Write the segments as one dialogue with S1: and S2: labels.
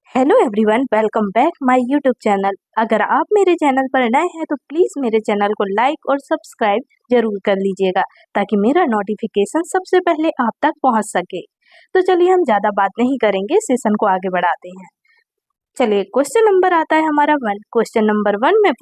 S1: Hello everyone, welcome back my YouTube channel. अगर आप मेरे चैनल पर नए हैं तो प्लीज़ मेरे चैनल को लाइक और सब्सक्राइब जरूर कर लीजिएगा ताकि मेरा नोटिफिकेशन सबसे पहले आप तक पहुंच सके। तो चलिए हम ज़्यादा बात नहीं करेंगे, सेशन को आगे बढ़ाते हैं। चलिए क्वेश्चन नंबर आता है हमारा 1। क्वेश्चन नंबर 1 में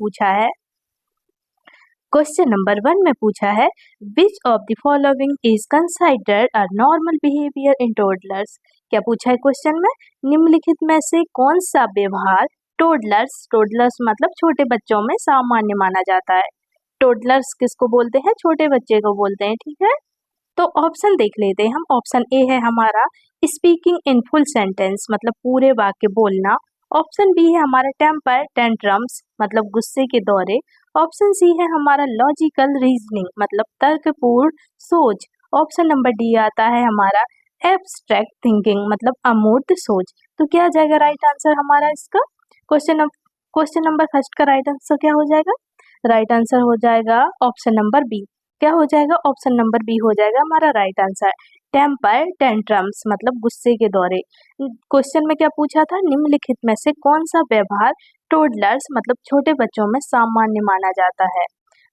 S1: पूछा है which of the following is considered a normal behaviour in toddlers. क्या पूछा है क्वेश्चन में? निम्नलिखित में से कौन सा व्यवहार टोडलर्स मतलब छोटे बच्चों में सामान्य माना जाता है। टोडलर्स किसको बोलते हैं? छोटे बच्चे को बोलते हैं, ठीक है। तो ऑप्शन देख लेते हैं हम। ऑप्शन ए है हमारा स्पीकिंग इन फुल सेंटेंस मतलब पूरे वाक्य बोलना। ऑप्शन बी है हमारा टेम्पर टेंट्रम्स मतलब गुस्से के दौरे। ऑप्शन सी है हमारा लॉजिकल रीजनिंग मतलब तर्कपूर्ण सोच। ऑप्शन नंबर डी आता है हमारा एब्स्ट्रैक्ट थिंकिंग मतलब अमूर्त सोच। तो क्या आ जाएगा राइट आंसर हमारा इसका? क्वेश्चन नंबर फर्स्ट का राइट आंसर क्या हो जाएगा? राइट आंसर हो जाएगा ऑप्शन नंबर बी। क्या हो जाएगा? ऑप्शन नंबर बी हो जाएगा हमारा राइट आंसर। टेम्पर टेंट्रम्स मतलब गुस्से के दौरे। क्वेश्चन में क्या पूछा था? निम्नलिखित में से कौन सा व्यवहार टोडलर्स मतलब छोटे बच्चों में सामान्य माना जाता है।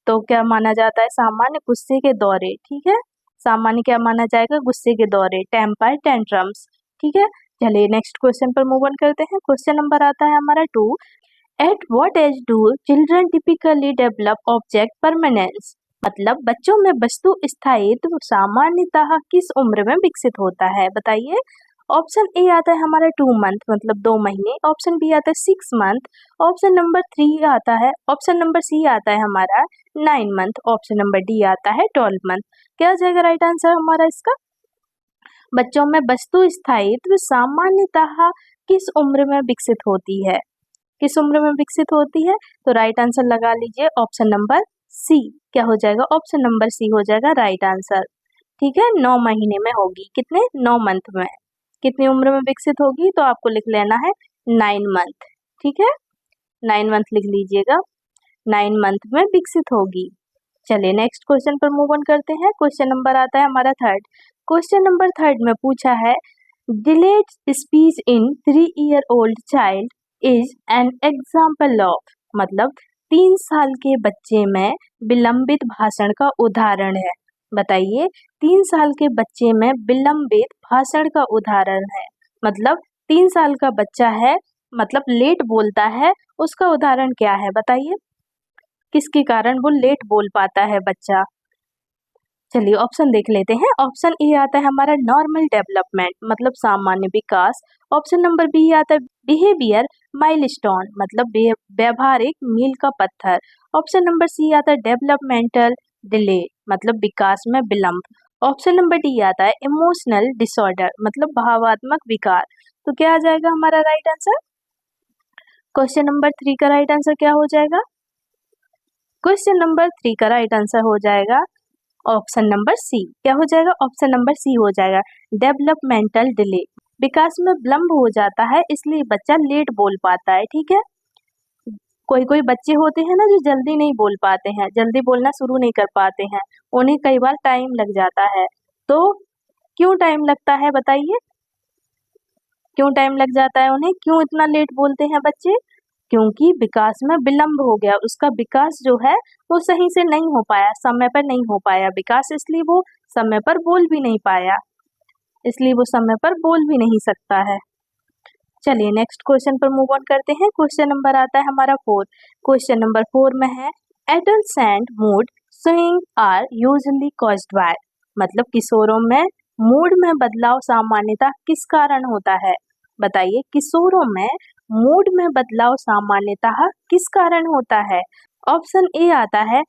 S1: तो क्या माना जाता है? सामान्य गुस्से के दौरे, ठीक है। सामान्य क्या माना जाएगा? गुस्से के दौरे, टेम्पर टेंट्रम्स, ठीक है। चलिए नेक्स्ट क्वेश्चन पर मूव ऑन करते हैं। क्वेश्चन नंबर आता है हमारा 2। At what age do children typically develop object permanence मतलब बच्चों में वस्तु स्थायित्व सामान्यतः किस उम्र में विकसित होता है, बताइए। ऑप्शन ए आता है हमारा 2 मंथ मतलब 2 महीने। ऑप्शन बी आता है 6 मंथ। ऑप्शन नंबर 3 आता है, ऑप्शन नंबर सी आता है हमारा 9 मंथ। ऑप्शन नंबर डी आता है 12 मंथ। क्या आ जाएगा राइट आंसर हमारा इसका? बच्चों में वस्तु स्थायित्व सामान्यतः किस उम्र में विकसित होती है? किस उम्र में विकसित होती है? तो राइट आंसर लगा लीजिए ऑप्शन नंबर सी। क्या हो जाएगा? ऑप्शन नंबर सी हो जाएगा राइट आंसर, ठीक है। 9 महीने में होगी, कितने? 9 मंथ में। कितनी उम्र में विकसित होगी? तो आपको लिख लेना है 9 मंथ, ठीक है। 9 मंथ लिख लीजिएगा, 9 मंथ में विकसित होगी। चलिए नेक्स्ट क्वेश्चन पर मूव ऑन करते हैं। क्वेश्चन नंबर आता है हमारा 3rd। क्वेश्चन नंबर 3rd में पूछा है delayed speech in 3 year old child is an example of मतलब 3 साल के बच्चे में विलंबित भाषण का उदाहरण है, बताइए। 3 साल के बच्चे में विलंबित भाषण का उदाहरण है मतलब 3 साल का बच्चा है मतलब लेट बोलता है, उसका उदाहरण क्या है बताइए। किसके कारण वो लेट बोल पाता है बच्चा? चलिए ऑप्शन देख लेते हैं। ऑप्शन ए आता है हमारा नॉर्मल डेवलपमेंट मतलब सामान्य विकास। ऑप्शन नंबर बी आता है बिहेवियर माइलस्टोन मतलब व्यवहारिक मील का पत्थर। ऑप्शन नंबर सी आता है डेवलपमेंटल डिले मतलब विकास में विलंब। ऑप्शन नंबर डी आता है इमोशनल डिसऑर्डर मतलब भावात्मक विकार। तो क्या आ जाएगा हमारा राइट आंसर? क्वेश्चन नंबर 3 का राइट आंसर क्या हो जाएगा? क्वेश्चन नंबर 3 का राइट आंसर हो जाएगा ऑप्शन नंबर सी। क्या हो जाएगा? ऑप्शन नंबर सी हो जाएगा डेवलपमेंटल डिले। विकास में विलंब हो जाता है इसलिए बच्चा लेट बोल पाता है, ठीक है। कोई कोई बच्चे होते हैं ना जो जल्दी नहीं बोल पाते हैं, जल्दी बोलना शुरू नहीं कर पाते हैं, उन्हें कई बार टाइम लग जाता है। तो क्यों टाइम लगता है बताइए? क्यों टाइम लग जाता है उन्हें? क्यों इतना लेट बोलते हैं बच्चे? क्योंकि विकास में विलंब हो गया, उसका विकास जो है वो सही से नहीं हो पाया, समय पर नहीं हो पाया विकास, इसलिए वो समय पर बोल भी नहीं पाया, इसलिए वो समय पर बोल भी नहीं सकता है। चलिए नेक्स्ट क्वेश्चन पर मूव ऑन करते हैं। क्वेश्चन नंबर आता है हमारा 4। क्वेश्चन नंबर 4 में है adolescent mood swing are usually caused by मतलब किशोरों में मूड में बदलाव सामान्यतः किस कारण होता है, बताइए। किशोरों में मूड में बदलाव सामान्यतः किस कारण होता है? ऑप्शन ए आता है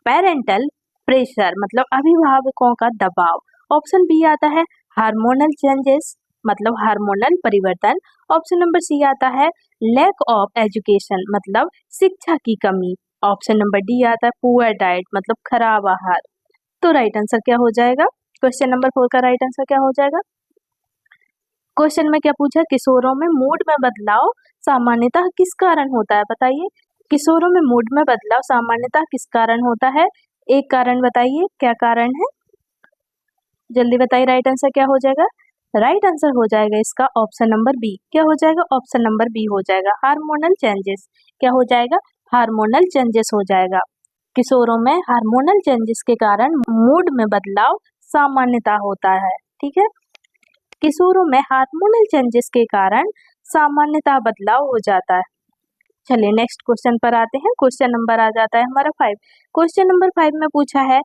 S1: पेरेंटल प्रेशर मतलब अभिभावकों का दबाव। ऑप्शन बी आता है हार्मोनल चेंजेस मतलब हार्मोनल परिवर्तन। ऑप्शन नंबर सी आता है लैक ऑफ एजुकेशन मतलब शिक्षा की कमी। ऑप्शन नंबर डी आता है पुअर डाइट मतलब खराब आहार। तो राइट आंसर क्या हो जाएगा? क्वेश्चन नंबर 4 का राइट आंसर क्या हो जाएगा? क्वेश्चन में क्या पूछा? किशोरों में मूड में बदलाव सामान्यतः किस कारण होता है, बताइए। किशोरों में मूड में बदलाव सामान्यतः किस कारण होता है? एक कारण बताइए, क्या कारण है? जल्दी बताइए राइट आंसर क्या हो जाएगा? राइट आंसर हो जाएगा इसका ऑप्शन नंबर बी। क्या हो जाएगा? ऑप्शन नंबर बी हो जाएगा, हार्मोनल चेंजेस। क्या हो जाएगा? हार्मोनल चेंजेस हो जाएगा। किशोरों में हार्मोनल चेंजेस के कारण मूड में बदलाव सामान्यता होता है। ठीक है, किशोरों में हार्मोनल चेंजेस के कारण सामान्यता बदलाव हो जाता है। चलिए नेक्स्ट क्वेश्चन पर आते हैं। क्वेश्चन नंबर आ जाता है हमारा 5। क्वेश्चन नंबर 5 में पूछा है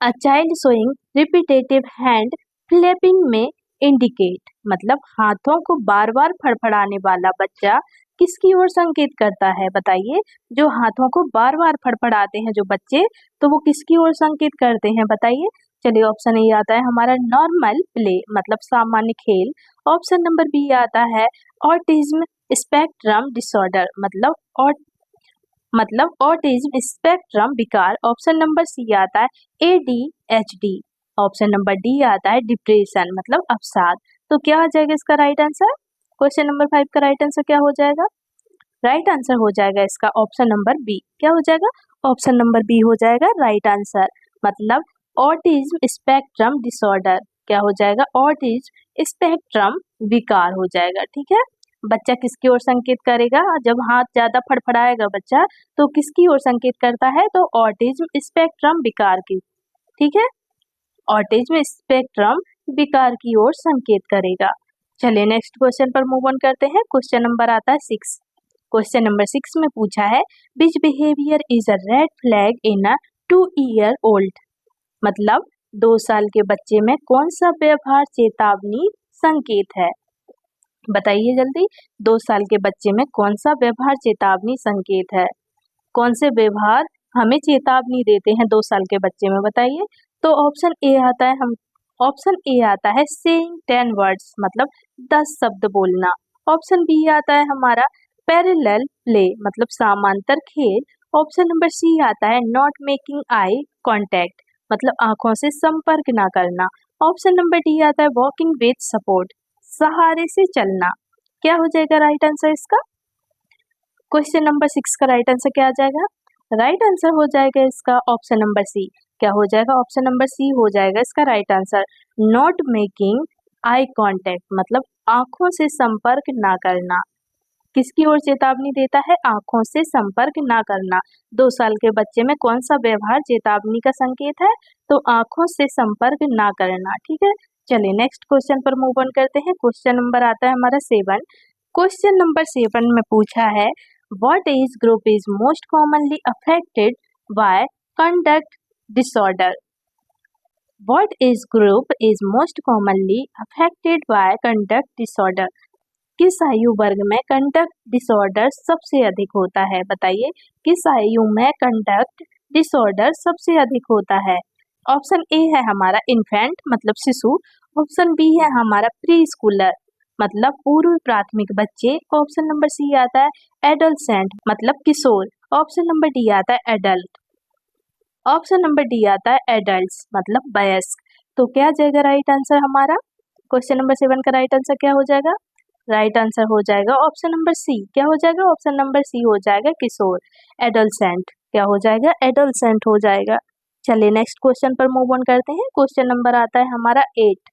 S1: a child showing repetitive hand flapping में इंडिकेट, मतलब हाथों को बार बार फड़फड़ाने वाला बच्चा किसकी ओर संकेत करता है? बताइए, जो हाथों को बार बार फड़फड़ाते हैं जो बच्चे, तो वो किसकी ओर संकेत करते हैं? बताइए। चलिए ऑप्शन ए आता है हमारा नॉर्मल प्ले, मतलब सामान्य खेल। ऑप्शन नंबर बी आता है ऑटिज्म स्पेक्ट्रम डिसऑर्डर, मतलब ऑटिज्म स्पेक्ट्रम विकार। ऑप्शन नंबर सी आता है ADHD। ऑप्शन नंबर डी आता है डिप्रेशन, मतलब अवसाद। तो क्या आ जाएगा इसका राइट आंसर? क्वेश्चन नंबर 5 का राइट आंसर क्या हो जाएगा? राइट आंसर हो जाएगा इसका ऑप्शन नंबर बी। क्या हो जाएगा? ऑप्शन नंबर बी हो जाएगा राइट आंसर, मतलब ऑटिज्म स्पेक्ट्रम डिसऑर्डर। क्या हो जाएगा? ऑटिज्म स्पेक्ट्रम विकार हो जाएगा। ठीक है, बच्चा किसकी ओर संकेत करेगा? जब हाथ ज्यादा फड़फड़ाएगा बच्चा, तो किसकी ओर संकेत करता है? तो ऑटिज्म स्पेक्ट्रम विकार की। ठीक है, ऑटिज्म स्पेक्ट्रम विकार की ओर संकेत करेगा। चलिए नेक्स्ट क्वेश्चन पर मूव ऑन करते हैं। क्वेश्चन नंबर आता है 6। क्वेश्चन नंबर 6 में पूछा है which behaviour is a red flag in a 2 year old, मतलब 2 साल के बच्चे में कौन सा व्यवहार चेतावनी संकेत है? बताइए जल्दी, 2 साल के बच्चे में कौन सा व्यवहार चेतावनी संकेत है? कौन से व्यवहार हमें चेतावनी देते हैं 2 साल के बच्चे में? बताइए। तो ऑप्शन ए आता है सेइंग 10 वर्ड्स, मतलब 10 शब्द बोलना। ऑप्शन बी आता है हमारा पैरेलल प्ले, मतलब समांतर खेल। ऑप्शन नंबर सी आता है नॉट मेकिंग आई कांटेक्ट, मतलब आंखों से संपर्क ना करना। ऑप्शन नंबर डी आता है वॉकिंग विद सपोर्ट, सहारे से चलना। क्या हो जाएगा राइट आंसर इसका? क्वेश्चन नंबर 6 का राइट आंसर क्या आ जाएगा? राइट आंसर हो जाएगा इसका ऑप्शन नंबर सी। क्या हो जाएगा? ऑप्शन नंबर सी हो जाएगा इसका right answer, not making eye contact, मतलब आंखों से संपर्क ना करना। किसकी ओर चेतावनी देता है? आंखों से संपर्क ना करना। 2 साल के बच्चे में कौन सा व्यवहार चेतावनी का संकेत है? तो आंखों से संपर्क ना करना। ठीक है, चलिए नेक्स्ट क्वेश्चन पर मूव ऑन करते हैं। क्वेश्चन नंबर आता है हमारा 7। क्वेश्चन नंबर 7 में पूछा है what age group is most commonly affected by conduct disorder. What age group is most commonly affected by conduct disorder, किस आयु वर्ग में कंडक्ट डिसऑर्डर सबसे अधिक होता है? बताइए, किस आयु में कंडक्ट डिसऑर्डर सबसे अधिक होता है? ऑप्शन ए है हमारा इन्फेंट, मतलब शिशु। ऑप्शन बी है हमारा प्री स्कूलर, मतलब पूर्व प्राथमिक बच्चे। ऑप्शन नंबर सी आता है एडोलसेंट, मतलब किशोर। ऑप्शन नंबर डी आता है एडल्ट। ऑप्शन नंबर डी आता है एडल्ट्स, मतलब वयस्क। तो क्या जाएगा राइट आंसर हमारा? क्वेश्चन नंबर 7 का राइट आंसर क्या हो जाएगा? राइट आंसर हो जाएगा ऑप्शन नंबर सी। क्या हो जाएगा? ऑप्शन नंबर सी हो जाएगा किशोर, एडोलसेंट। क्या हो जाएगा? एडोलसेंट हो जाएगा। चलिए नेक्स्ट क्वेश्चन पर मूव ऑन करते हैं। क्वेश्चन नंबर आता है हमारा 8।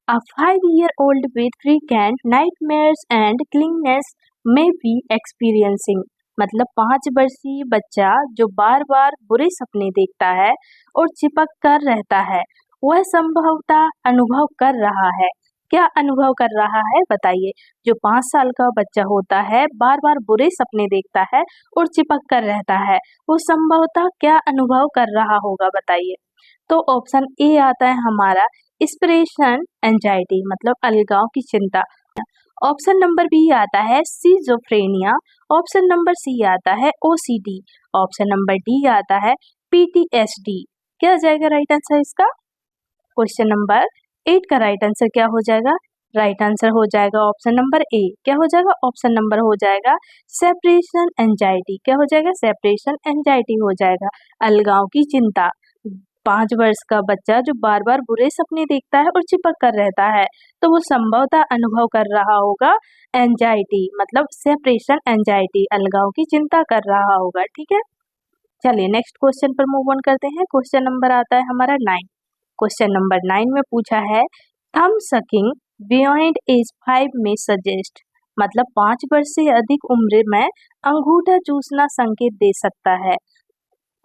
S1: A 5-year-old with frequent nightmares and clinginess may be experiencing, मतलब 5 वर्षीय बच्चा जो बार बार बुरे सपने देखता है और चिपक कर रहता है, वह संभवतः अनुभव कर रहा है। क्या अनुभव कर रहा है? बताइए। जो 5 साल का बच्चा होता है, बार बार बुरे सपने देखता है और चिपक कर रहता है, वो संभवतः क्या अनुभव कर रहा होगा? बताइए। तो ऑप्शन ए आता है हमारा इंस्पिरेशन एंजाइटी, मतलब अलगाव की चिंता। ऑप्शन नंबर बी आता है सिजोफ्रेनिया। ऑप्शन नंबर सी आता है ओसीडी। ऑप्शन नंबर डी आता है पीटीएसडी। क्या जाएगा राइट आंसर इसका? क्वेश्चन नंबर 8 का राइट आंसर क्या हो जाएगा? राइट आंसर हो जाएगा ऑप्शन नंबर ए। क्या हो जाएगा? ऑप्शन नंबर हो जाएगा सेपरेशन एंजाइटी। क्या हो जाएगा? सेपरेशन एंजाइटी हो जाएगा, अलगाव की चिंता। 5 वर्ष का बच्चा जो बार बार बुरे सपने देखता है और चिपक कर रहता है, तो वो संभवतः अनुभव कर रहा होगा एंजाइटी, मतलब सेपरेशन एंजाइटी, अलगाव की चिंता कर रहा होगा। ठीक है, चलिए नेक्स्ट क्वेश्चन पर मूव ऑन करते हैं। क्वेश्चन नंबर आता है हमारा 9। क्वेश्चन नंबर 9 में पूछा है थंब सकिंग बियॉन्ड एज 5 में सजेस्ट, मतलब 5 वर्ष से अधिक उम्र में अंगूठा चूसना संकेत दे सकता है।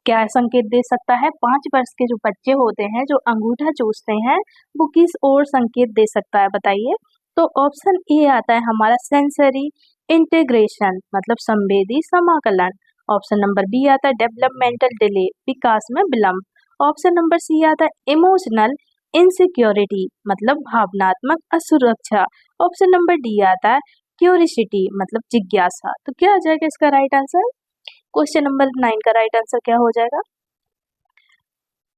S1: क्या संकेत दे सकता है? 5 वर्ष के जो बच्चे होते हैं जो अंगूठा चूसते हैं वो किस ओर संकेत दे सकता है बताइए? तो ऑप्शन ए आता है हमारा सेंसरी इंटीग्रेशन, मतलब संवेदी समाकलन। ऑप्शन नंबर बी आता है डेवलपमेंटल डिले, विकास में विलंब। ऑप्शन नंबर सी आता है इमोशनल इनसिक्योरिटी, मतलब भावनात्मक असुरक्षा। ऑप्शन नंबर डी आता है क्यूरियोसिटी, मतलब जिज्ञासा। तो क्या आ जाएगा इसका राइट आंसर? क्वेश्चन नंबर 9 का राइट आंसर क्या हो जाएगा?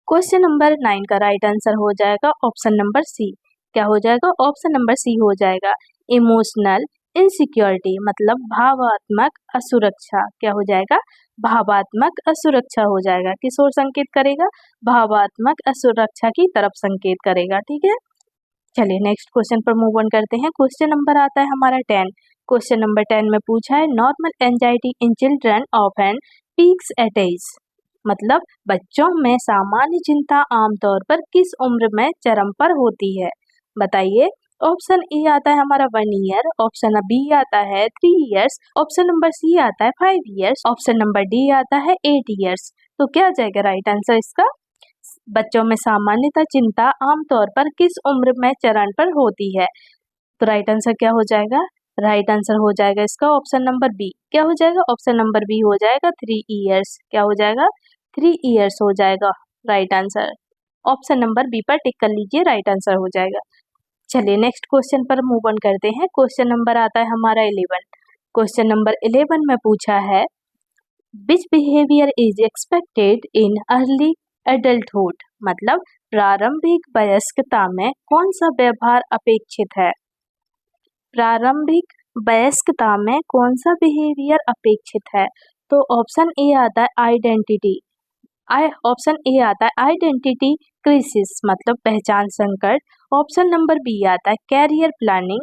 S1: क्वेश्चन नंबर 9 का राइट आंसर हो जाएगा ऑप्शन नंबर सी। क्या हो जाएगा? ऑप्शन नंबर सी हो जाएगा इमोशनल इनसिक्योरिटी, मतलब भावात्मक असुरक्षा। क्या हो जाएगा? भावात्मक असुरक्षा हो जाएगा। किस ओर संकेत करेगा? भावात्मक असुरक्षा की तरफ संकेत करेगा। ठीक है, चलिए नेक्स्ट क्वेश्चन पर मूव ऑन करते हैं। क्वेश्चन नंबर आता है हमारा 10। क्वेश्चन नंबर 10 में पूछा है normal anxiety in children often peaks at age, मतलब बच्चों में सामान्य चिंता आमतौर पर किस उम्र में चरम पर होती है बताइए? ऑप्शन ए आता है हमारा 1 ईयर, ऑप्शन बी आता है 3 ईयर्स, ऑप्शन नंबर सी आता है 5 ईयर्स, ऑप्शन नंबर डी आता है 8 ईयर्स। तो क्या आ जाएगा राइट आंसर इसका? बच्चों में सामान्यतः चिंता आमतौर पर किस उम्र में चरण पर होती है? तो राइट आंसर क्या हो जाएगा? राइट आंसर हो जाएगा इसका ऑप्शन नंबर बी। क्या हो जाएगा? ऑप्शन नंबर बी हो जाएगा 3 ईयर्स। क्या हो जाएगा? 3 ईयर्स हो जाएगा right answer. Option number B पर टिक कर लीजिए, राइट आंसर हो जाएगा। चलिए नेक्स्ट क्वेश्चन पर मूव ऑन करते हैं। क्वेश्चन नंबर आता है हमारा 11। क्वेश्चन नंबर 11 में पूछा है which behaviour is expected in early adulthood, मतलब प्रारंभिक वयस्कता में कौन सा व्यवहार अपेक्षित है? प्रारंभिक वयस्कता में कौन सा बिहेवियर अपेक्षित है? तो ऑप्शन ए आता है आइडेंटिटी, ऑप्शन ए आता है आइडेंटिटी क्राइसिस, मतलब पहचान संकट। ऑप्शन नंबर बी आता है कैरियर प्लानिंग,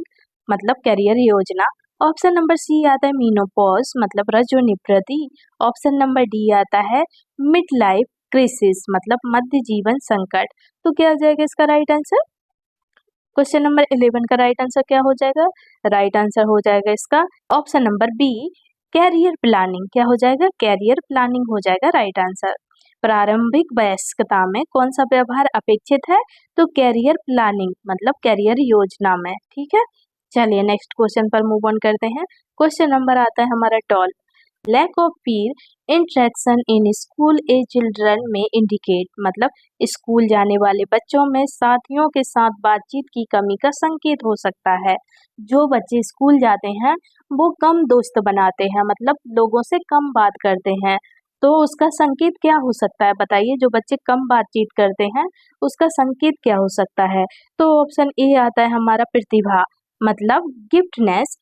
S1: मतलब कैरियर योजना। ऑप्शन नंबर सी आता है मीनोपॉज, मतलब रजोनिवृत्ति। ऑप्शन नंबर डी आता है मिड लाइफ क्राइसिस, मतलब मध्य जीवन संकट। तो क्या आ जाएगा इसका राइट आंसर? क्वेश्चन नंबर 11 का राइट आंसर क्या हो जाएगा? राइट आंसर हो जाएगा इसका option number B career planning. क्या हो जाएगा? कैरियर प्लानिंग हो जाएगा राइट आंसर। प्रारंभिक वयस्कता में कौन सा व्यवहार अपेक्षित है? तो कैरियर प्लानिंग, मतलब कैरियर योजना में। ठीक है, चलिए नेक्स्ट क्वेश्चन पर मूव ऑन करते हैं। क्वेश्चन नंबर आता है हमारा 12। Lack of peer interaction in school age children में इंडिकेट, मतलब स्कूल जाने वाले बच्चों में साथियों के साथ बातचीत की कमी का संकेत हो सकता है। जो बच्चे स्कूल जाते हैं वो कम दोस्त बनाते हैं, मतलब लोगों से कम बात करते हैं। तो उसका संकेत क्या हो सकता है बताइए? जो बच्चे कम बातचीत करते हैं उसका संकेत क्या हो सकता है? तो ऑप्शन ए आता है हमारा प्रतिभा, मतलब गिफ्टनेस।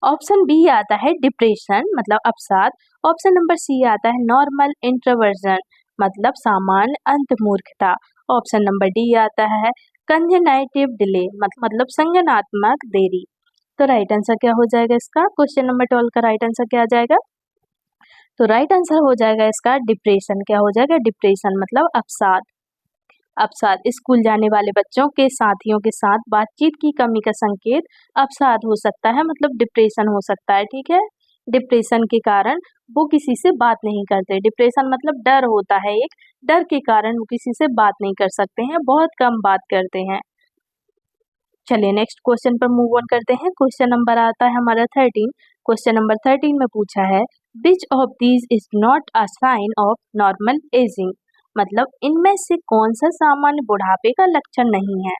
S1: ऑप्शन बी आता है डिप्रेशन, मतलब अवसाद। ऑप्शन नंबर सी आता है नॉर्मल इंट्रोवर्जन, मतलब सामान्य अंतर्मुखता। ऑप्शन नंबर डी आता है कंजेनाइटिव डिले, मतलब संज्ञानात्मक देरी। तो राइट आंसर क्या हो जाएगा इसका? क्वेश्चन नंबर 12 का राइट आंसर क्या आ जाएगा? तो राइट आंसर हो जाएगा इसका डिप्रेशन। क्या हो जाएगा? डिप्रेशन, मतलब अवसाद। अवसाद स्कूल जाने वाले बच्चों के साथियों के साथ बातचीत की कमी का संकेत अवसाद हो सकता है, मतलब डिप्रेशन हो सकता है। ठीक है, डिप्रेशन के कारण वो किसी से बात नहीं करते। डिप्रेशन मतलब डर होता है, एक डर के कारण वो किसी से बात नहीं कर सकते हैं, बहुत कम बात करते हैं। चलिए नेक्स्ट क्वेश्चन पर मूव ऑन करते हैं। क्वेश्चन नंबर आता है हमारा 13। क्वेश्चन नंबर 13 में पूछा है which of these is not a sign of normal ageing, मतलब इनमें से कौन सा सामान्य बुढ़ापे का लक्षण नहीं है?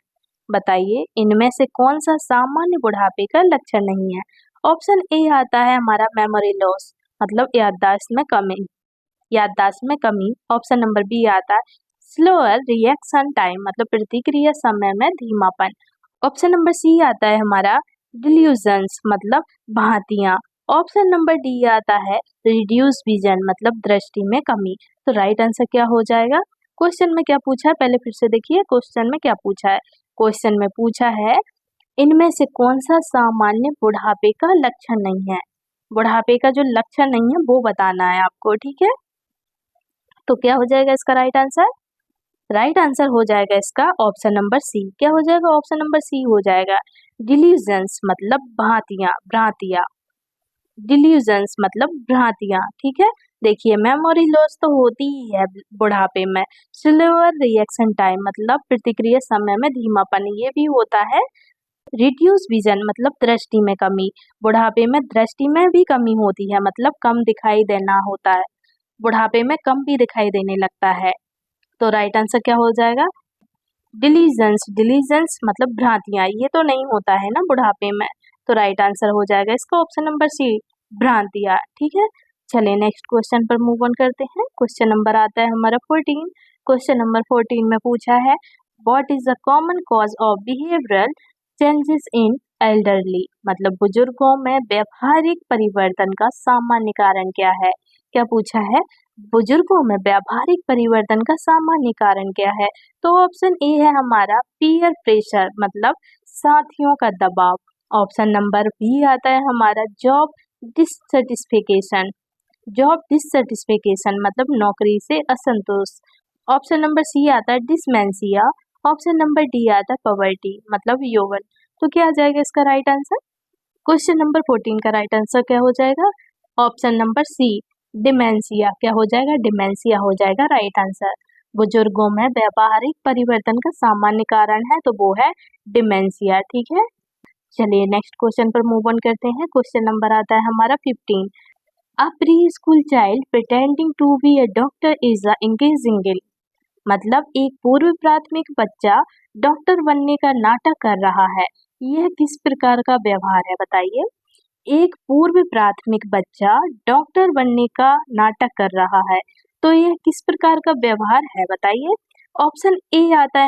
S1: बताइए, इनमें से कौन सा सामान्य बुढ़ापे का लक्षण नहीं है? ऑप्शन ए आता है हमारा मेमोरी लॉस, मतलब याददाश्त में कमी। ऑप्शन नंबर बी आता है स्लोअर रिएक्शन टाइम, मतलब प्रतिक्रिया समय में धीमापन। ऑप्शन नंबर सी आता है हमारा डिल्यूजन्स, मतलब भ्रांतियां। ऑप्शन नंबर डी आता है रिड्यूस विजन, मतलब दृष्टि में कमी। तो राइट आंसर क्या हो जाएगा? क्वेश्चन में क्या पूछा है पहले फिर से देखिए। क्वेश्चन में क्या पूछा है? क्वेश्चन में पूछा है इनमें से कौन सा सामान्य बुढ़ापे का लक्षण नहीं है? बुढ़ापे का जो लक्षण नहीं है वो बताना है आपको। ठीक है, तो क्या हो जाएगा इसका राइट आंसर? राइट आंसर हो जाएगा इसका ऑप्शन नंबर सी। क्या हो जाएगा? ऑप्शन नंबर सी हो जाएगा। डिल्यूजन्स मतलब भांतियां, भ्रांतियां। डिल्यूजन्स मतलब भ्रांतियां, ठीक है। देखिए मेमोरी लॉस तो होती ही है बुढ़ापे में। स्लोअर रिएक्शन टाइम मतलब प्रतिक्रिया समय में धीमापन, ये भी होता है। रिड्यूस विजन मतलब दृष्टि में कमी। बुढ़ापे में दृष्टि में भी कमी होती है, मतलब कम दिखाई देना होता है। बुढ़ापे में कम भी दिखाई देने लगता है। तो राइट आंसर क्या हो जाएगा? डिलीजेंस। डिलीजेंस मतलब भ्रांतियां, ये तो नहीं होता है ना बुढ़ापे में। तो राइट आंसर हो जाएगा इसका ऑप्शन नंबर सी, भ्रांतियां, ठीक है। चलिए नेक्स्ट क्वेश्चन पर मूव ऑन करते हैं। क्वेश्चन नंबर आता है हमारा 14। क्वेश्चन नंबर 14 में पूछा है what is the common cause of behavioural changes in elderly, मतलब बुजुर्गों में व्यवहारिक परिवर्तन का सामान्य कारण क्या है। क्या पूछा है? बुजुर्गों में व्यावहारिक परिवर्तन का सामान्य कारण क्या है। तो ऑप्शन ए है हमारा पीयर प्रेशर, मतलब साथियों का दबाव। ऑप्शन नंबर बी आता है हमारा जॉब डिससेटिस्फिकेशन। जॉब डिससेटिस्फिकेशन मतलब नौकरी से असंतोष। ऑप्शन नंबर सी आता है डिसमेंशिया। ऑप्शन नंबर डी आता है पॉवर्टी मतलब यौवन। तो क्या आ जाएगा इसका राइट आंसर? क्वेश्चन नंबर 14 का राइट आंसर क्या हो जाएगा? Option number C, dementia. क्या हो जाएगा? डिमेंशिया हो जाएगा राइट आंसर। बुजुर्गों में व्यावहारिक परिवर्तन का सामान्य कारण है तो वो है डिमेंशिया, ठीक है। चलिए नेक्स्ट क्वेश्चन पर मूव ऑन करते हैं। क्वेश्चन नंबर आता है हमारा 15। A preschool child pretending to be a doctor is a engaging game, मतलब एक पूर्व प्राथमिक बच्चा डॉक्टर बनने का नाटक कर रहा है, यह किस प्रकार का व्यवहार है बताइए। एक पूर्व प्राथमिक बच्चा डॉक्टर बनने का नाटक कर रहा है, तो यह किस प्रकार का व्यवहार है बताइए। ऑप्शन ए आता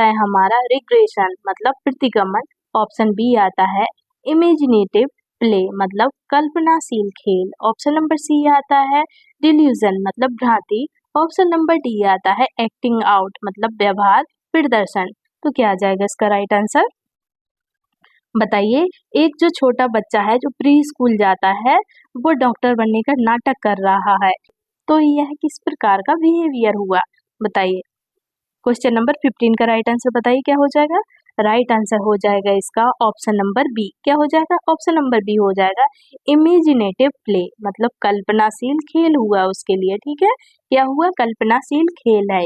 S1: है हमारा रिग्रेशन मतलब प्रतिगमन। ऑप्शन बी आता है इमेजिनेटिव प्ले मतलब कल्पनाशील खेल। ऑप्शन नंबर सी आता है डिल्यूजन मतलब भ्रांति। ऑप्शन नंबर डी आता है एक्टिंग आउट मतलब व्यवहार प्रदर्शन। तो क्या आ जाएगा इसका राइट आंसर बताइए। एक जो छोटा बच्चा है जो प्री स्कूल जाता है, वो डॉक्टर बनने का नाटक कर रहा है, तो यह किस प्रकार का बिहेवियर हुआ बताइए। क्वेश्चन नंबर 15 का राइट आंसर बताइए क्या हो जाएगा। राइट आंसर हो जाएगा इसका ऑप्शन नंबर बी। क्या हो जाएगा? ऑप्शन नंबर बी हो जाएगा इमेजिनेटिव प्ले, मतलब कल्पनाशील खेल हुआ उसके लिए, ठीक है। क्या हुआ? कल्पनाशील खेल है।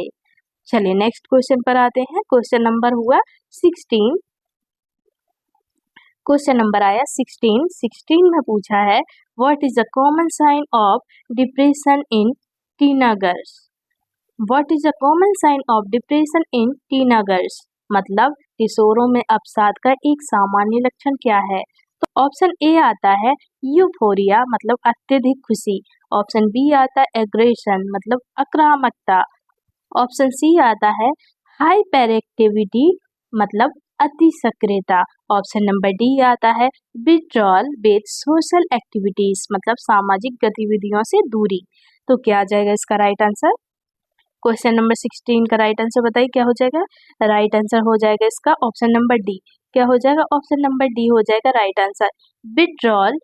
S1: चलिए नेक्स्ट क्वेश्चन पर आते हैं। क्वेश्चन नंबर हुआ 16। क्वेश्चन नंबर आया 16। 16 में पूछा है what is the common sign of depression in teenagers. What is the common sign of depression in teenagers, मतलब किशोरों में अवसाद का एक सामान्य लक्षण क्या है। तो ऑप्शन ए आता है यूफोरिया मतलब अत्यधिक खुशी। ऑप्शन बी आता है एग्रेशन मतलब आक्रामकता। ऑप्शन सी आता है हाइपर एक्टिविटी मतलब अति सक्रियता। ऑप्शन नंबर डी आता है विड्रॉल विद सोशल एक्टिविटीज मतलब सामाजिक गतिविधियों से दूरी। तो क्या आ जाएगा इसका राइट आंसर? क्वेश्चन नंबर 16 का राइट आंसर बताइए क्या हो जाएगा। राइट आंसर हो जाएगा इसका ऑप्शन नंबर डी। क्या हो जाएगा? ऑप्शन नंबर डी हो जाएगा right answer. Withdrawal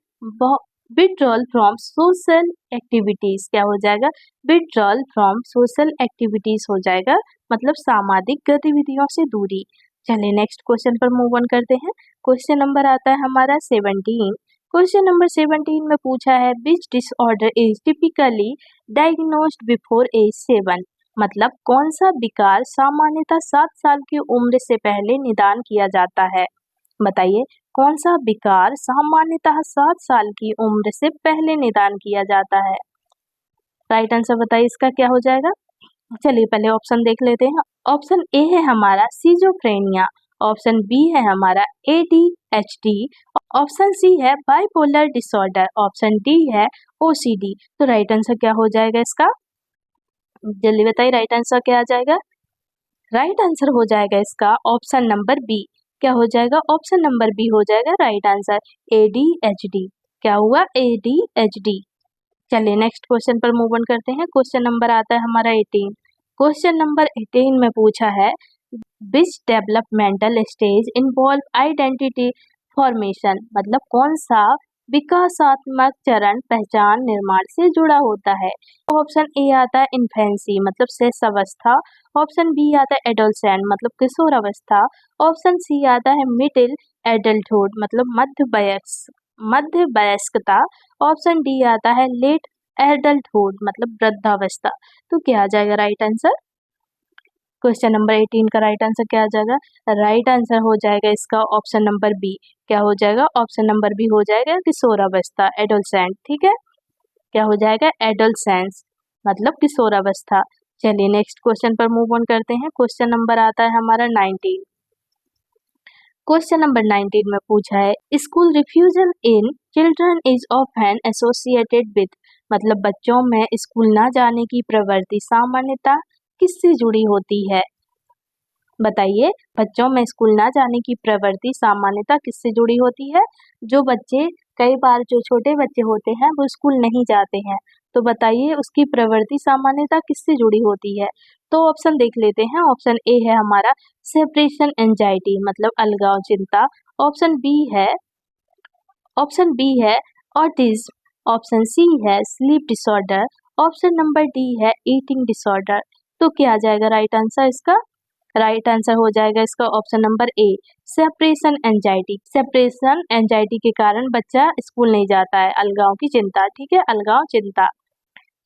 S1: withdrawal from social activities. क्या हो जाएगा? विड्रॉल फ्रॉम सोशल एक्टिविटीज हो जाएगा, मतलब सामाजिक गतिविधियों से दूरी। चलिए नेक्स्ट क्वेश्चन पर मूव ऑन करते हैं। क्वेश्चन नंबर आता है हमारा 17। क्वेश्चन नंबर 17 में पूछा है which disorder is typically diagnosed before age 7, मतलब कौन सा विकार सामान्यतः 7 साल की उम्र से पहले निदान किया जाता है बताइए। कौन सा विकार सामान्यतः 7 साल की उम्र से पहले निदान किया जाता है। राइट आंसर बताइए इसका क्या हो जाएगा। चलिए पहले ऑप्शन देख लेते हैं। ऑप्शन ए है हमारा सिजोफ्रेनिया। ऑप्शन बी है हमारा ADHD। ऑप्शन सी है बाइपोलर डिसऑर्डर। ऑप्शन डी है OCD। तो राइट आंसर क्या हो जाएगा इसका, जल्दी बताइए राइट आंसर क्या आ जाएगा। राइट आंसर हो जाएगा इसका ऑप्शन नंबर बी। क्या हो जाएगा? ऑप्शन नंबर बी हो जाएगा राइट आंसर ADHD। क्या हुआ? ADHD। चलिए नेक्स्ट क्वेश्चन पर मूव ऑन करते हैं। क्वेश्चन नंबर आता है हमारा 18। क्वेश्चन नंबर 18 में पूछा है which developmental stage involve identity formation, मतलब कौन सा विकासात्मक चरण पहचान निर्माण से जुड़ा होता है। ऑप्शन ए आता है इन्फेंसी मतलब शैशवावस्था, ऑप्शन बी आता है एडोलसेंट मतलब किशोरावस्था, ऑप्शन सी आता है मिडिल एडल्टहुड मतलब मध्य वयस्कता, ऑप्शन डी आता है लेट एडल्टहुड मतलब वृद्धावस्था। तो क्या आ जाएगा राइट आंसर? क्वेश्चन नंबर 18 का राइट आंसर क्या आ जाएगा? राइट आंसर हो जाएगा इसका ऑप्शन नंबर बी। क्या हो जाएगा? ऑप्शन नंबर बी हो जाएगा किशोरावस्था, एडोलसेंट। ठीक है, क्या हो जाएगा? एडोलसेंस मतलब किशोरावस्था। चलिए नेक्स्ट क्वेश्चन पर मूव ऑन करते हैं। क्वेश्चन नंबर आता है हमारा 19। क्वेश्चन नंबर 19 में पूछा है school refusal in children is often associated with मतलब बच्चों में स्कूल ना जाने की प्रवृत्ति सामान्यता किससे जुड़ी होती है? बताइए, बच्चों में स्कूल ना जाने की प्रवृत्ति सामान्यता किससे जुड़ी होती है? जो बच्चे कई बार जो छोटे बच्चे होते हैं वो स्कूल नहीं जाते हैं, तो बताइए उसकी प्रवृत्ति सामान्यता किससे जुड़ी होती है? तो ऑप्शन देख लेते हैं। ऑप्शन ए है हमारा सेपरेशन एंजाइटी मतलब अलगाव चिंता, ऑप्शन बी है ऑटिज्म, ऑप्शन सी है sleep disorder, option number D है ईटिंग डिसऑर्डर। तो क्या आ जाएगा राइट आंसर इसका? राइट आंसर हो जाएगा इसका option number A separation anxiety. Separation anxiety के कारण बच्चा स्कूल नहीं जाता है, अलगाव की चिंता। ठीक है, अलगाव चिंता।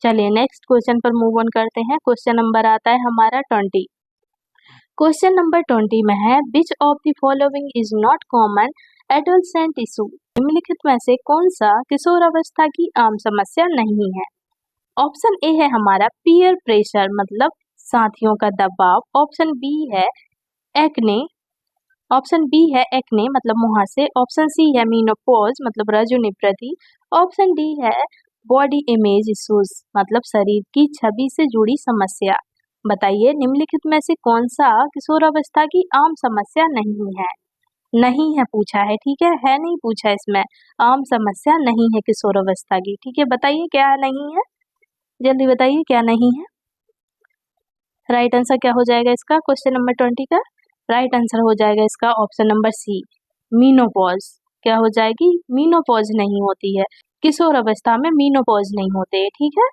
S1: चलिए नेक्स्ट क्वेश्चन पर मूव ऑन करते हैं। क्वेश्चन नंबर आता है हमारा 20। क्वेश्चन नंबर 20 में है which of the following is not common adolescent issue निम्नलिखित में से कौन सा किशोरावस्था की आम समस्या नहीं है? ऑप्शन ए है हमारा पीयर प्रेशर मतलब साथियों का दबाव, ऑप्शन बी है एक्ने, ऑप्शन बी है एक्ने मतलब मुहासे, ऑप्शन सी है मीनोपॉज मतलब रजोनिवृत्ति, ऑप्शन डी है बॉडी इमेज इश्यूज मतलब शरीर की छवि से जुड़ी समस्या। बताइए निम्नलिखित में से कौन सा किशोरावस्था की आम समस्या नहीं है? नहीं है पूछा है, ठीक है नहीं पूछा इसमें, आम समस्या नहीं है किशोरावस्था की। ठीक है, बताइए क्या नहीं है, जल्दी बताइए क्या नहीं है। राइट आंसर क्या हो जाएगा इसका क्वेश्चन नंबर 20 का? राइट आंसर हो जाएगा इसका ऑप्शन नंबर सी मीनोपॉज। क्या हो जाएगी? मीनोपॉज नहीं होती है किशोर अवस्था में, मीनोपॉज नहीं होते हैं। ठीक है,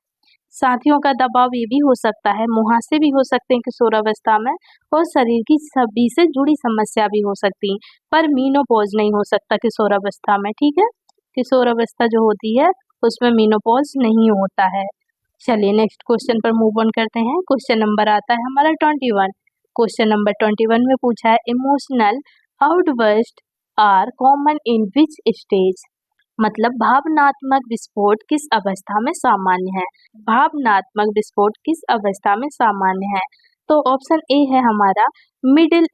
S1: साथियों का दबाव ये भी हो सकता है, मुहासे भी हो सकते हैं किशोर अवस्था में, और शरीर की छवि से जुड़ी समस्या भी हो सकती है, पर मीनोपॉज नहीं हो सकता किशोर अवस्था में। ठीक है, किशोर अवस्था जो होती है उसमें मीनोपॉज नहीं होता है। चलिए नेक्स्ट क्वेश्चन पर मूव ऑन करते हैं। क्वेश्चन नंबर आता है हमारा 21। क्वेश्चन नंबर 21 में पूछा है emotional outburst are common in which stage मतलब भावनात्मक विस्फोट किस अवस्था में सामान्य है? भावनात्मक विस्फोट किस अवस्था में सामान्य है? तो ऑप्शन ए है हमारा मिडिल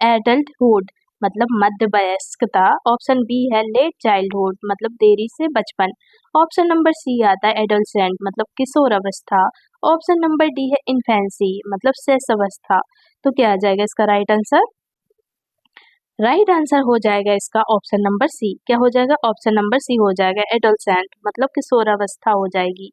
S1: एडल्टहुड मतलब मध्य वयस्कता, ऑप्शन बी है लेट चाइल्डहुड मतलब देरी से बचपन, ऑप्शन नंबर सी आता है एडोलसेंट मतलब किशोर अवस्था, ऑप्शन नंबर डी है इन्फेंसी मतलब शैशवावस्था। तो क्या आ जाएगा इसका राइट आंसर? राइट आंसर हो जाएगा इसका ऑप्शन नंबर सी। क्या हो जाएगा? ऑप्शन नंबर सी हो जाएगा एडोलसेंट मतलब किशोरावस्था हो जाएगी।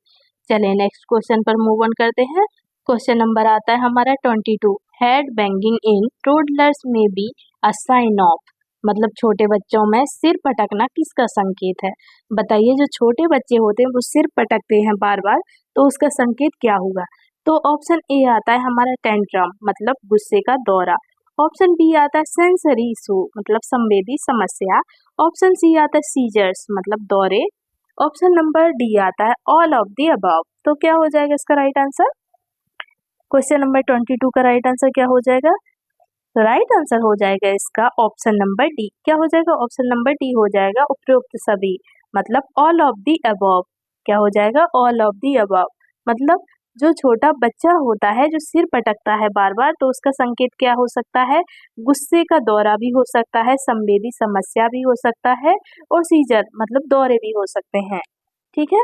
S1: चलिए नेक्स्ट क्वेश्चन पर मूव ऑन करते हैं। क्वेश्चन नंबर आता है हमारा 22। हेड बैंगिंग इन टोडलर्स में बी अ साइन ऑफ मतलब छोटे बच्चों में सिर पटकना किसका संकेत है? बताइए, जो छोटे बच्चे होते हैं वो सिर पटकते हैं बार बार, तो उसका संकेत क्या होगा? तो ऑप्शन ए आता है हमारा टेंट्रम मतलब गुस्से का दौरा, ऑप्शन बी आता है सेंसरी इशू मतलब संवेदी समस्या, ऑप्शन सी आता है सीजर्स मतलब दौरे, ऑप्शन नंबर डी आता है ऑल ऑफ द अबव। तो क्या हो जाएगा इसका राइट आंसर? क्वेश्चन नंबर 22 का राइट आंसर क्या हो जाएगा? राइट आंसर हो जाएगा इसका ऑप्शन नंबर डी। क्या हो जाएगा? ऑप्शन नंबर डी हो जाएगा उपरोक्त सभी मतलब ऑल ऑफ द अबव। क्या हो जाएगा? ऑल ऑफ द अबव मतलब जो छोटा बच्चा होता है जो सिर पटकता है बार बार, तो उसका संकेत क्या हो सकता है? गुस्से का दौरा भी हो सकता है, संवेदी समस्या भी हो सकता है, और सीजर मतलब दौरे भी हो सकते हैं। ठीक है,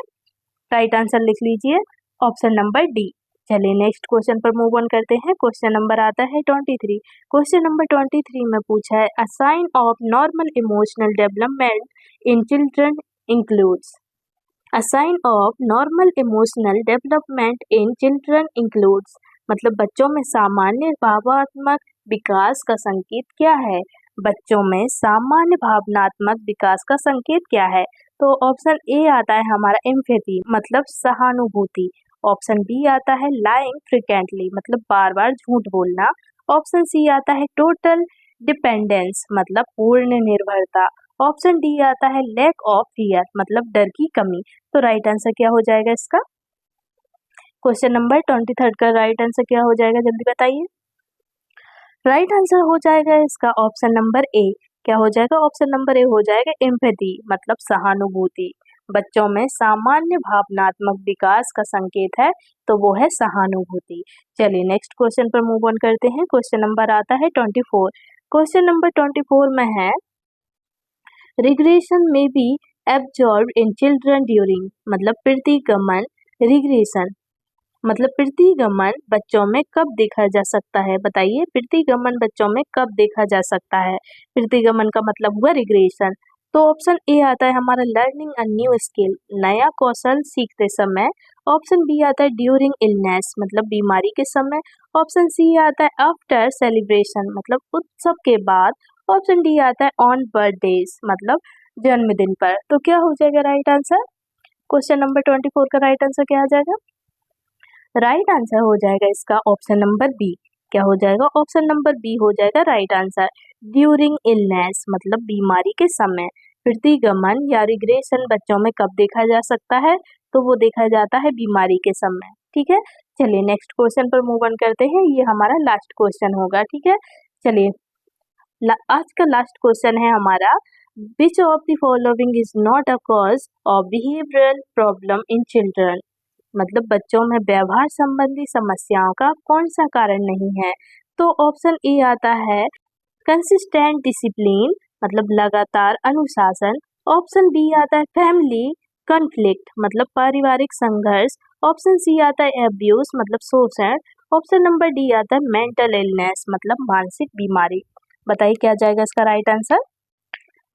S1: राइट आंसर लिख लीजिए ऑप्शन नंबर डी। चलिए नेक्स्ट क्वेश्चन पर मूव ऑन करते हैं। क्वेश्चन नंबर आता है 23। क्वेश्चन नंबर 23 में पूछा है a sign of normal emotional development in children includes A sign of normal emotional development in children includes मतलब बच्चों में सामान्य भावात्मक विकास का संकेत क्या है? बच्चों में सामान्य भावनात्मक विकास का संकेत क्या है? तो ऑप्शन ए आता है हमारा एम्पैथी मतलब सहानुभूति। ऑप्शन बी आता है लाइंग फ्रिक्वेंटली मतलब बार बार झूठ बोलना। ऑप्शन सी आता है टोटल डिपेंडेंस मतलब पूर्ण निर्भरता। ऑप्शन डी आता है लैक ऑफ फियर मतलब डर की कमी। तो राइट आंसर क्या हो जाएगा इसका? क्वेश्चन नंबर 23 का राइट आंसर क्या हो जाएगा, जल्दी बताइए। राइट आंसर हो जाएगा इसका ऑप्शन नंबर ए। क्या हो जाएगा? ऑप्शन नंबर ए हो जाएगा एम्पैथी मतलब सहानुभूति। बच्चों में सामान्य भावनात्मक विकास का संकेत है तो वो है सहानुभूति। चलिए नेक्स्ट क्वेश्चन पर मूव ऑन करते हैं। क्वेश्चन नंबर आता है 24। क्वेश्चन नंबर 24 में है रिग्रेशन में be absorb in children during मतलब प्रतिगमन। रिग्रेशन मतलब प्रतिगमन बच्चों में कब देखा जा सकता है? बताइए, प्रतिगमन बच्चों में कब देखा जा सकता है? प्रतिगमन का मतलब हुआ रिग्रेशन। तो ऑप्शन ए आता है हमारा लर्निंग अ न्यू स्किल नया कौशल सीखते समय। ऑप्शन बी आता है ड्यूरिंग इलनेस मतलब बीमारी के समय। ऑप्शन सी आता है आफ्टर सेलिब्रेशन मतलब उत्सव के बाद। ऑप्शन डी आता है ऑन बर्थडेज मतलब जन्मदिन पर। तो क्या हो जाएगा राइट आंसर? क्वेश्चन नंबर 24 का राइट आंसर क्या आ जाएगा? राइट आंसर हो जाएगा इसका ऑप्शन नंबर बी। क्या हो जाएगा? ऑप्शन नंबर बी हो जाएगा राइट आंसर। ड्यूरिंग इलनेस मतलब बीमारी के समय। प्रतिगमन या रिग्रेशन बच्चों में कब देखा जा सकता है? तो वो देखा जाता है बीमारी के समय। ठीक है, चलिए नेक्स्ट क्वेश्चन पर मूव ऑन करते हैं। ये हमारा लास्ट क्वेश्चन होगा। ठीक है, चलिए आज का लास्ट क्वेश्चन है हमारा which of the following is not a cause of behavioural problem in children मतलब बच्चों में व्यवहार संबंधी समस्याओं का कौन सा कारण नहीं है? तो ऑप्शन ए आता है कंसिस्टेंट डिसिप्लिन मतलब लगातार अनुशासन। ऑप्शन बी आता है फैमिली कॉन्फ्लिक्ट मतलब पारिवारिक संघर्ष। ऑप्शन सी आता है एब्यूज मतलब शोषण। ऑप्शन नंबर डी आता है मेंटल इलनेस मतलब मानसिक बीमारी। बताइए क्या जाएगा इसका राइट आंसर?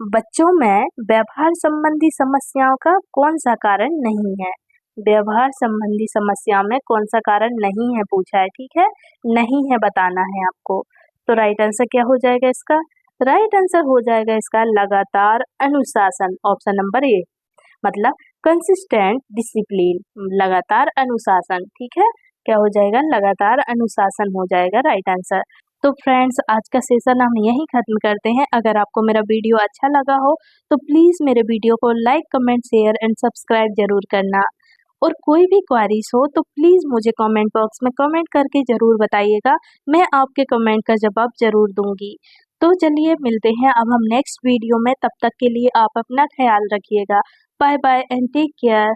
S1: बच्चों में व्यवहार संबंधी समस्याओं का कौन सा कारण नहीं है? व्यवहार संबंधी समस्या में कौन सा कारण नहीं है पूछा है। ठीक है, नहीं है बताना है आपको। तो राइट आंसर क्या हो जाएगा इसका? राइट आंसर हो जाएगा इसका लगातार अनुशासन। ऑप्शन नंबर ए मतलब कंसिस्टेंट डिसिप्लिन लगातार अनुशासन। ठीक है, क्या हो जाएगा? लगातार अनुशासन हो जाएगा राइट आंसर। तो फ्रेंड्स आज का सेशन हम यहीं खत्म करते हैं। अगर आपको मेरा वीडियो अच्छा लगा हो तो प्लीज़ मेरे वीडियो को like comment share and subscribe जरूर करना। और कोई भी क्वारीज हो तो प्लीज़ मुझे कमेंट बॉक्स में कमेंट करके ज़रूर बताइएगा। मैं आपके कमेंट का जवाब ज़रूर दूंगी। तो चलिए मिलते हैं अब हम नेक्स्ट वीडियो में। तब तक के लिए आप अपना ख्याल रखिएगा। Bye bye and take care.